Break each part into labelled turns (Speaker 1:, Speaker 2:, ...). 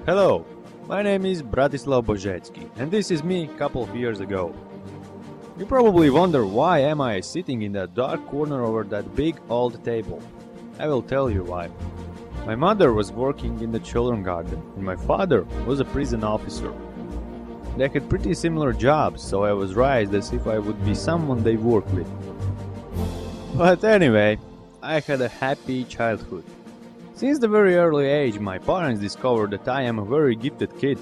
Speaker 1: Hello, my name is Bratislav Bozecki, and this is me couple of years ago. You probably wonder why am I sitting in that dark corner over that big old table. I will tell you why. My mother was working in the children's garden, and my father was a prison officer. They had pretty similar jobs, so I was raised as if I would be someone they work with. But anyway, I had a happy childhood. Since the very early age, my parents discovered that I am a very gifted kid.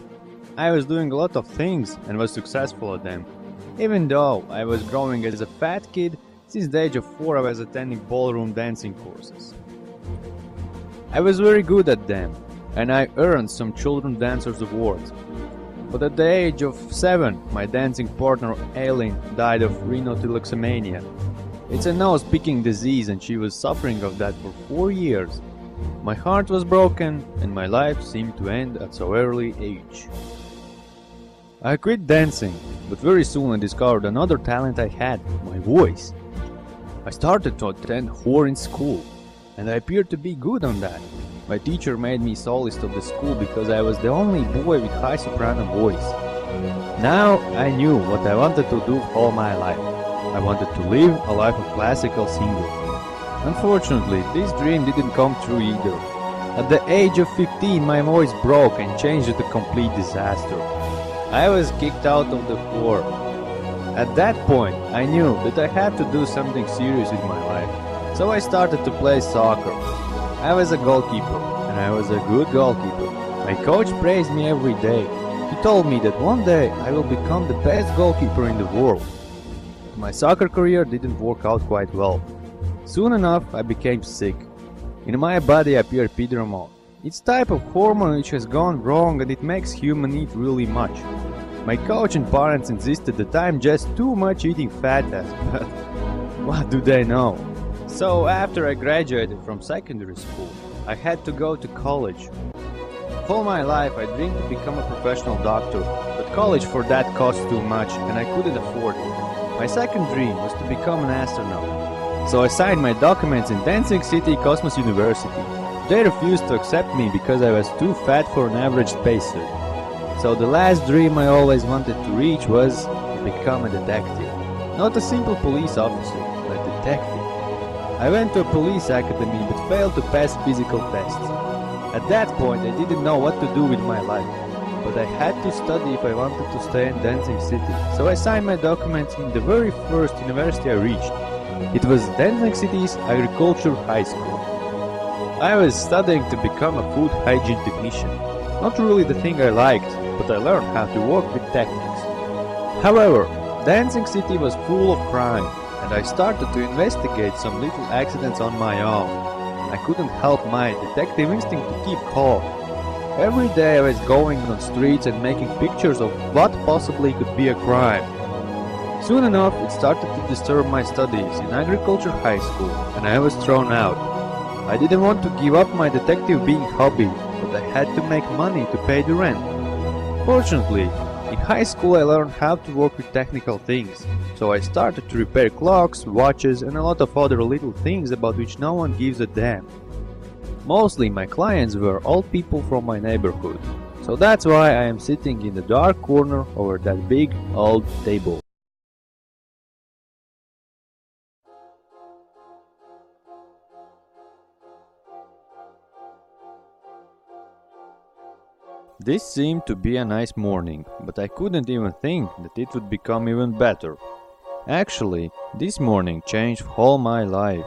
Speaker 1: I was doing a lot of things and was successful at them. Even though I was growing as a fat kid, since the age of 4 I was attending ballroom dancing courses. I was very good at them, and I earned some Children Dancers Awards. But at the age of 7, my dancing partner Aileen died of rhinotillexomania. It's a nose-picking disease and she was suffering of that for 4 years. My heart was broken and my life seemed to end at so early age. I quit dancing, but very soon I discovered another talent I had, my voice. I started to attend horn in school, and I appeared to be good on that. My teacher made me soloist of the school because I was the only boy with high soprano voice. Now I knew what I wanted to do all my life. I wanted to live a life of classical singer. Unfortunately, this dream didn't come true either. At the age of 15, my voice broke and changed to a complete disaster. I was kicked out of the floor. At that point, I knew that I had to do something serious with my life. So I started to play soccer. I was a goalkeeper, and I was a good goalkeeper. My coach praised me every day. He told me that one day I will become the best goalkeeper in the world. My soccer career didn't work out quite well. Soon enough, I became sick. In my body appeared epidermal. It's a type of hormone which has gone wrong and it makes human eat really much. My coach and parents insisted that I'm just too much eating fat ass, but what do they know? So after I graduated from secondary school, I had to go to college. All my life I dreamed to become a professional doctor, but college for that cost too much and I couldn't afford it. My second dream was to become an astronaut. So I signed my documents in Dancing City Cosmos University. They refused to accept me because I was too fat for an average spacesuit. So the last dream I always wanted to reach was to become a detective. Not a simple police officer, but a detective. I went to a police academy but failed to pass physical tests. At that point I didn't know what to do with my life. But I had to study if I wanted to stay in Dancing City. So I signed my documents in the very first university I reached. It was Dancing City's Agriculture High School. I was studying to become a food hygiene technician. Not really the thing I liked, but I learned how to work with techniques. However, Dancing City was full of crime, and I started to investigate some little accidents on my own. I couldn't help my detective instinct to keep calm. Every day I was going on streets and making pictures of what possibly could be a crime. Soon enough, it started to disturb my studies in agriculture high school, and I was thrown out. I didn't want to give up my detective being hobby, but I had to make money to pay the rent. Fortunately, in high school I learned how to work with technical things, so I started to repair clocks, watches, and a lot of other little things about which no one gives a damn. Mostly my clients were old people from my neighborhood, so that's why I am sitting in the dark corner over that big old table. This seemed to be a nice morning, but I couldn't even think that it would become even better. Actually, this morning changed all my life.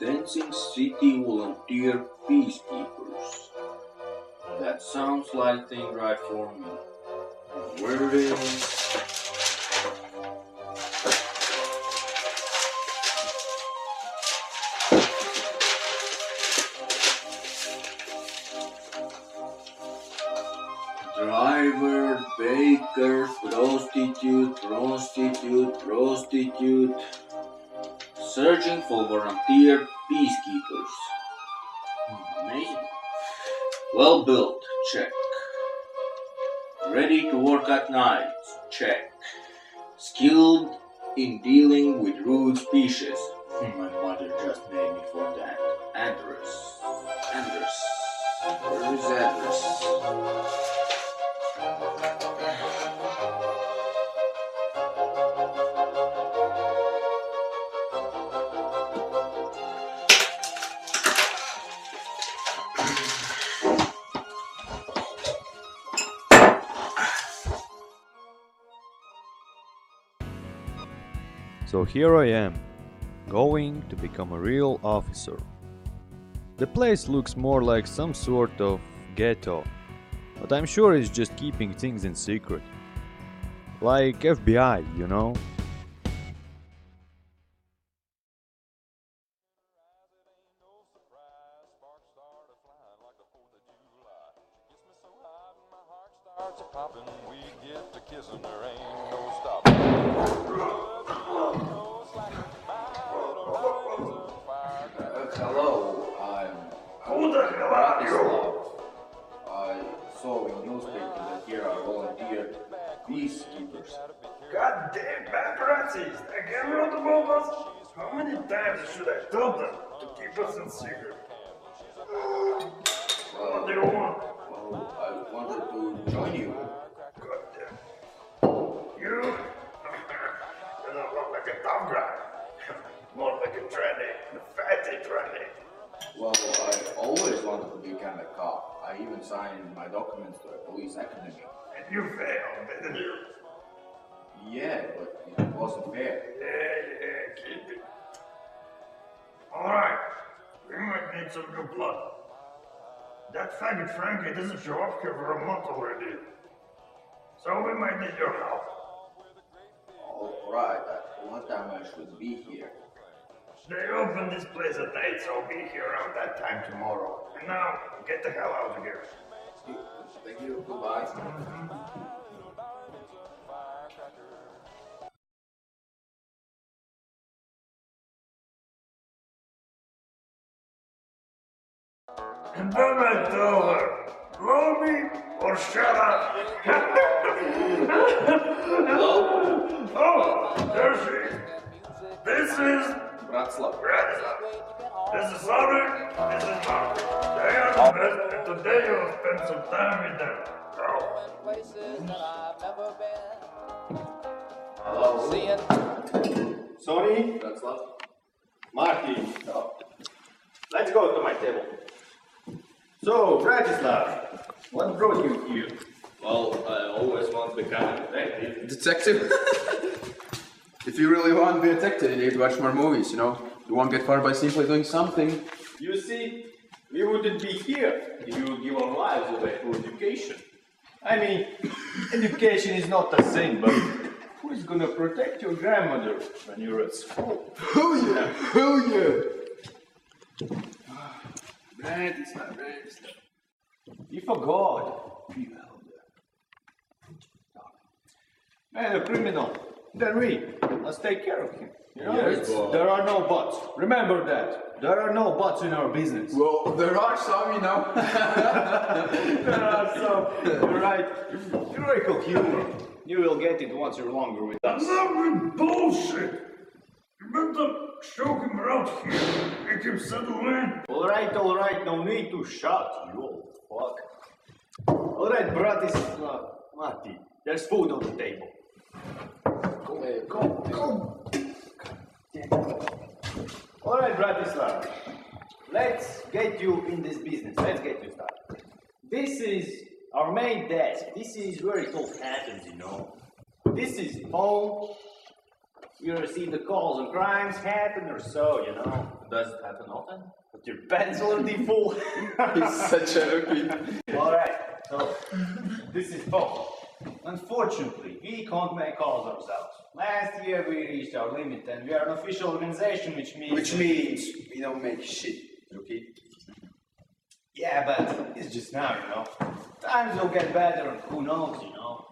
Speaker 2: Dancing City Volunteer Peacekeepers. That sounds like thing right for me. Where it is? Driver, baker, prostitute. Searching for volunteer peacekeepers. Amazing. Well built, check. Ready to work at night, check. Skilled in dealing with rude species. My mother just named me for that. Andres. Andres. Where is Andres?
Speaker 1: So here I am, going to become a real officer. The place looks more like some sort of ghetto, but I'm sure it's just keeping things in secret. Like FBI, you know?
Speaker 3: Starts a popping, we get to kissing, there ain't no stopping.
Speaker 2: Hello,
Speaker 4: Who the hell are you?
Speaker 2: I saw in newspaper that here are volunteer peacekeepers.
Speaker 4: Goddamn paparazzi! Again wrote about us? How many times should I tell them to keep us in secret? What do you want?
Speaker 2: Well, I wanted to join you.
Speaker 4: Goddamn. You? You don't look like a tough guy. More like a tranny. A fatty tranny.
Speaker 2: Well, I always wanted to become a cop. I even signed my documents to a police academy.
Speaker 4: And you failed, didn't you?
Speaker 2: Yeah, but it wasn't fair.
Speaker 4: Yeah, keep it. Alright. We might need some new blood. That faggot Frankie doesn't show up here for a month already. So we might need your help.
Speaker 2: Alright, at what time I should be here?
Speaker 4: They open this place at 8, so I'll be here around that time tomorrow. And now, get the hell out of here.
Speaker 2: Thank you, goodbye.
Speaker 4: And then I tell her, blow me or shut up.
Speaker 2: Hello?
Speaker 4: Oh, there she is. This is
Speaker 2: Bratslav.
Speaker 4: Bratislava. This is Sonic, this is Mark. They are the best, and today you'll spend some time with them. Go.
Speaker 5: Places that I've never been.
Speaker 2: Hello?
Speaker 5: Seeing
Speaker 6: Sorry,
Speaker 2: Bratslav?
Speaker 6: Marty.
Speaker 2: No.
Speaker 6: Let's go to my table. So, Bratislav, what brought you here?
Speaker 7: Well, I always want to become a detective.
Speaker 8: Detective? If you really want to be a detective, you need to watch more movies, you know? You won't get far by simply doing something.
Speaker 6: You see, we wouldn't be here if we would give our lives away for education. I mean, education is not a sin, but who is gonna protect your grandmother when you're at school?
Speaker 8: Hell yeah! Hell yeah! Bratislav.
Speaker 6: If a god be held and a criminal, then we must take care of him. You know,
Speaker 8: Yes.
Speaker 6: there are no buts. Remember that. There are no buts in our business.
Speaker 8: Well, there are some, you know.
Speaker 6: There are some, you're right, heroical humor. You will get it once you're longer with us.
Speaker 4: Enough with bullshit. You better show him around here. Make him settle in.
Speaker 6: Alright, no need to shout, you old fuck. Alright, Bratislav, Mati, there's food on the table. Go. Alright, Bratislav, let's get you in this business. Let's get you started. This is our main desk. This is where it all happens, you know. This is home. You receive the calls and crimes happen or so, you know. Does it happen often? But your pants already full.
Speaker 8: He's such a rookie.
Speaker 6: Alright, so this is phone. Unfortunately, we can't make calls ourselves. Last year we reached our limit and we are an official organization, which means
Speaker 8: we don't make shit, okay?
Speaker 6: yeah, but it's just now, you know. Times will get better and who knows, you know.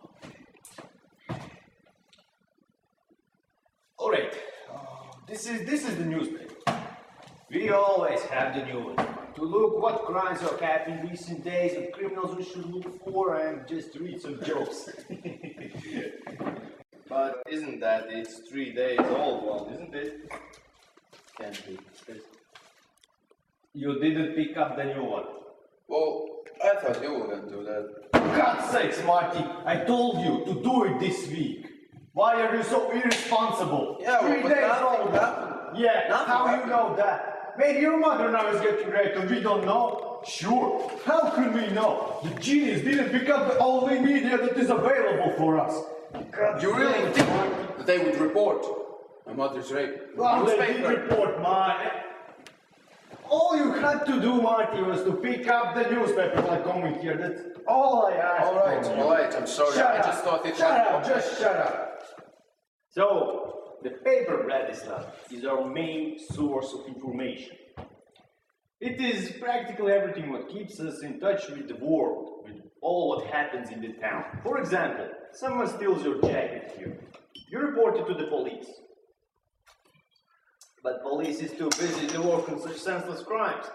Speaker 6: Alright, this is the newspaper. We always have the news. To look what crimes are happening in recent days and criminals we should look for and just read some jokes. But isn't that it's 3 days old one, isn't it? Can't be. You didn't pick up the new one.
Speaker 8: Well, I thought you were gonna do that.
Speaker 6: For God's sakes, Marty, I told you to do it this week. Why are you so irresponsible?
Speaker 8: Yeah, well,
Speaker 6: 3
Speaker 8: but
Speaker 6: days
Speaker 8: nothing
Speaker 6: old.
Speaker 8: happened.
Speaker 6: Yeah,
Speaker 8: Nothing
Speaker 6: how
Speaker 8: happened.
Speaker 6: you know that? Maybe your mother now is getting ready and we don't know. Sure, how can we know? The genius didn't pick up the only media that is available for us. God
Speaker 8: You really
Speaker 6: damn it,
Speaker 8: think
Speaker 6: Marty.
Speaker 8: that they would report my mother's rape?
Speaker 6: Well, they did
Speaker 8: Newspaper.
Speaker 6: report mine. All you had to do, Marty, was to pick up the newspaper while coming here. That's all I asked.
Speaker 8: All right, I'm sorry.
Speaker 6: Shut
Speaker 8: I
Speaker 6: up.
Speaker 8: just thought it
Speaker 6: Shut
Speaker 8: had-
Speaker 6: up, just shut up. So, the paper, Bratislav, is our main source of information. It is practically everything what keeps us in touch with the world, with all what happens in the town. For example, someone steals your jacket here. You report it to the police. But police is too busy to work on such senseless crimes.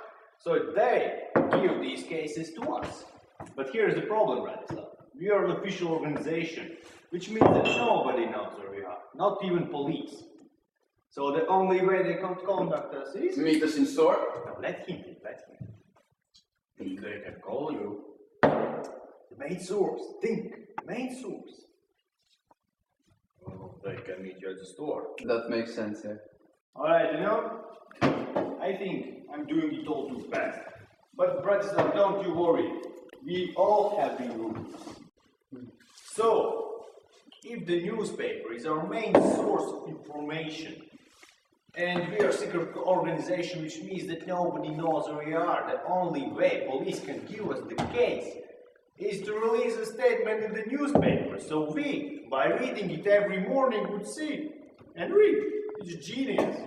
Speaker 6: So they give these cases to us. But here's the problem, Bratislav. We are an official organization, which means that nobody knows where we are, not even police. So the only way they can contact us is...
Speaker 8: Meet us in store.
Speaker 6: Now, let him. They can call you. The main source. Think. The main source. Well, they can meet you at the store.
Speaker 8: That makes sense, yeah.
Speaker 6: Alright, I think I'm doing it all too fast. But Bratislav, don't you worry. We all have the rules. So, if the newspaper is our main source of information, and we are a secret organization, which means that nobody knows where we are, the only way police can give us the case is to release a statement in the newspaper, so we, by reading it every morning, would see and read. It's genius.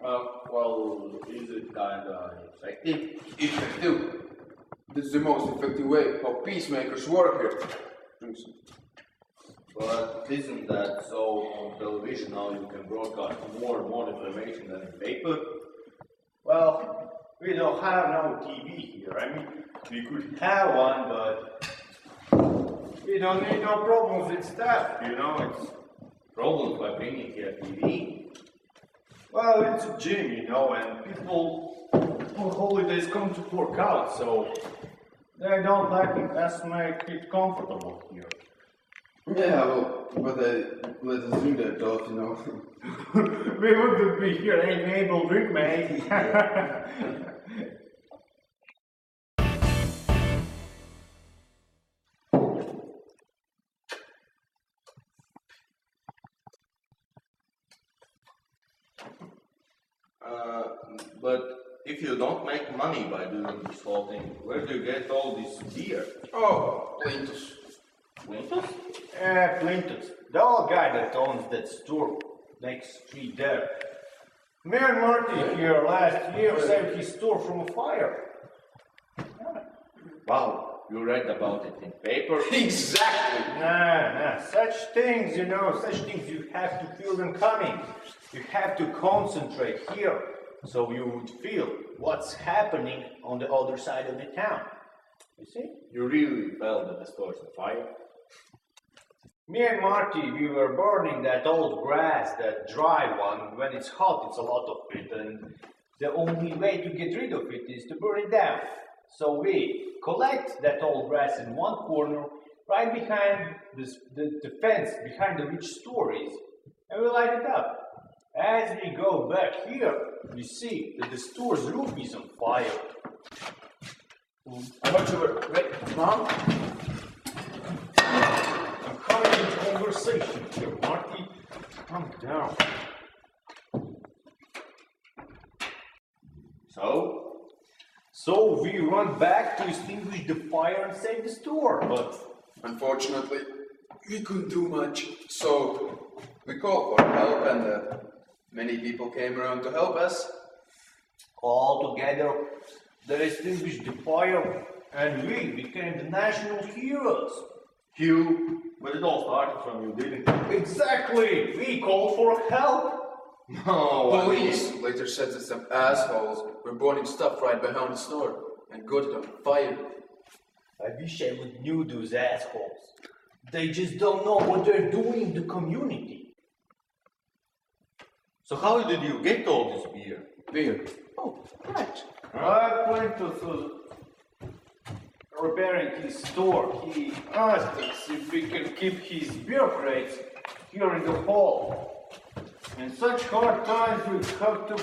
Speaker 7: Well, is it kinda effective?
Speaker 8: Effective. This is the most effective way how peacemakers work here.
Speaker 7: But isn't that so on television now you can broadcast more and more information than in paper?
Speaker 6: Well, we don't have no TV here. I mean, we could have one, but we don't need no problems with staff, it's
Speaker 7: Problems by bringing here TV?
Speaker 6: well, it's a gym, and people on holidays come to work out, so they don't let us make it comfortable here.
Speaker 8: Yeah, well, but let us do that, though,
Speaker 6: We wouldn't be here ain't able to drink, mate.
Speaker 7: But if you don't make money by doing this whole thing, where do you get all this beer?
Speaker 8: Oh, Plintus.
Speaker 7: Winter?
Speaker 6: Plintus, the old guy that owns that store next street there. Me and Marty here last year saved his store from a fire.
Speaker 7: Wow, you read about it in paper?
Speaker 8: Exactly.
Speaker 6: Nah, such things, such things you have to feel them coming. You have to concentrate here, so you would feel what's happening on the other side of the town. You see?
Speaker 7: You really felt that the store's on fire?
Speaker 6: Me and Marty, we were burning that old grass, that dry one. When it's hot, it's a lot of it, and the only way to get rid of it is to burn it down. So we collect that old grass in one corner, right behind the fence, behind the rich store is, and we light it up. As we go back here, we see that the store's roof is on fire.
Speaker 8: I thought you were. Wait, Mom?
Speaker 6: I'm coming into conversation here, Marty. Calm down. So we run back to extinguish the fire and save the store, but
Speaker 8: Unfortunately, we couldn't do much. So we called for help, and many people came around to help us.
Speaker 6: all together they extinguished the fire and we became the national heroes.
Speaker 7: You, but it all started from you, didn't it?
Speaker 6: Exactly! We called for help!
Speaker 7: No,
Speaker 8: Police later said that some assholes were burning stuff right behind the store and got it on fire.
Speaker 6: I wish I would knew those assholes. They just don't know what they're doing in the community.
Speaker 7: So how did you get all this beer?
Speaker 8: Beer.
Speaker 7: Oh, right.
Speaker 6: I went to repairing his store. He asked us if we can keep his beer crates here in the hall. In such hard times, we have to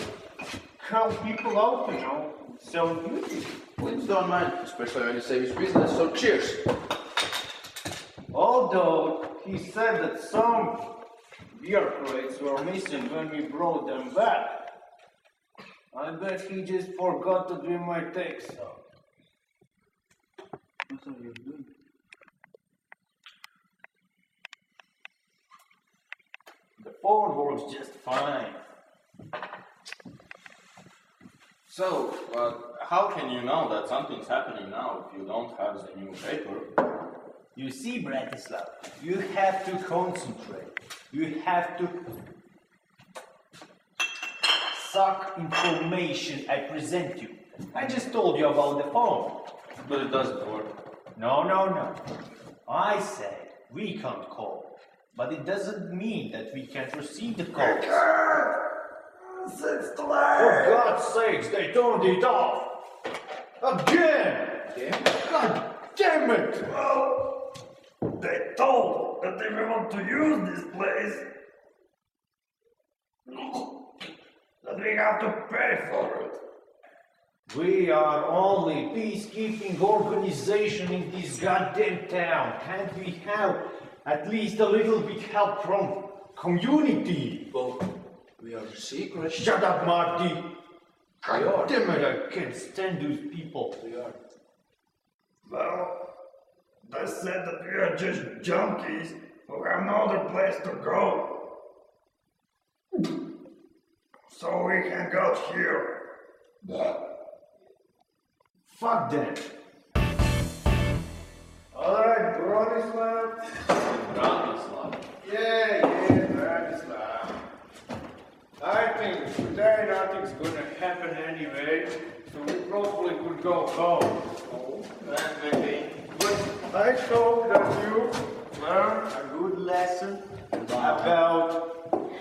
Speaker 6: help people out, you know, sell beauty.
Speaker 8: Please don't mind, especially when you save his business, so cheers.
Speaker 6: Although he said that some beer crates were missing when we brought them back. I bet he just forgot to do my take some. What are you doing? The phone works just fine.
Speaker 7: So, how can you know that something's happening now if you don't have the new paper?
Speaker 6: You see, Bratislav, you have to concentrate. You have to suck information I present you. I just told you about the phone.
Speaker 7: But it doesn't work.
Speaker 6: No. I said we can't call. But it doesn't mean that we can't receive the calls.
Speaker 4: Since the
Speaker 6: For
Speaker 4: last.
Speaker 6: God's sakes, they turned it off! Again! God damn it!
Speaker 4: Well, they told that if we want to use this place, that we have to pay for it.
Speaker 6: We are only peacekeeping organization in this goddamn town. Can't we have at least a little bit help from community?
Speaker 8: Well, we are secret.
Speaker 6: Shut up, Marty!
Speaker 8: We are.
Speaker 6: Damn it, I can't stand those people.
Speaker 8: We are.
Speaker 4: Well, they said that we are just junkies who have no other place to go. So we hang out here.
Speaker 6: Fuck them. Alright, Bratislav.
Speaker 7: Bratislav.
Speaker 6: Yeah, Bratislav. I think today nothing's gonna happen anyway, so we probably could go home.
Speaker 7: Maybe.
Speaker 6: But I hope that you learn a good lesson about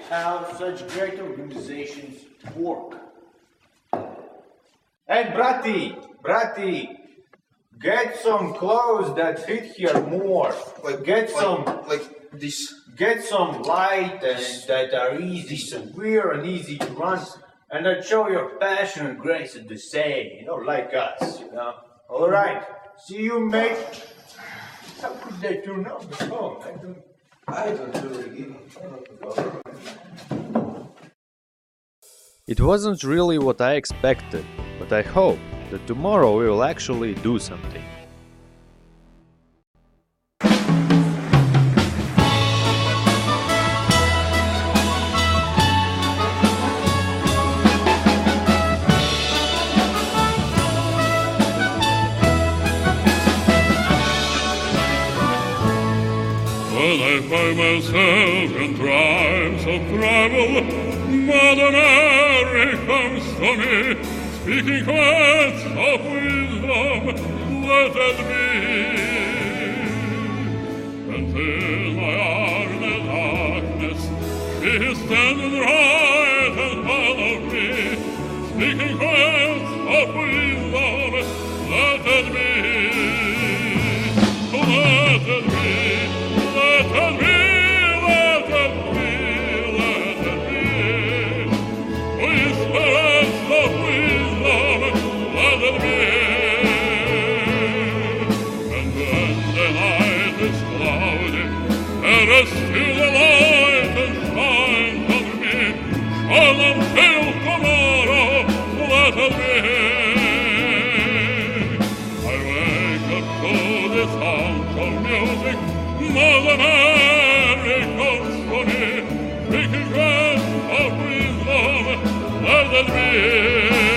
Speaker 6: how such great organizations work. Hey, Brati, get some clothes that fit here more. Get some light and that are easy to wear and easy to run, and that show your passion and grace at the same, you know, like us, you know. All right, see you, mate. How could they turn off the phone?
Speaker 8: I don't really give a fuck.
Speaker 1: It wasn't really what I expected, but I hope that tomorrow we will actually do something.
Speaker 9: When I find myself in times of trouble, Mother Mary comes to me, speaking words of wisdom, let it be. Until my arm in the darkness, she is standing right and follow me, speaking words of wisdom, let it be. Let it be. Let it be, let it be, let it be. Whispers of wisdom, let it be. And when the night is cloudy, there is still a light that shines on me. Shine until tomorrow, let it be. I wake up to the sound of music. Mother Mary comes to me, speaking words of wisdom, let it be.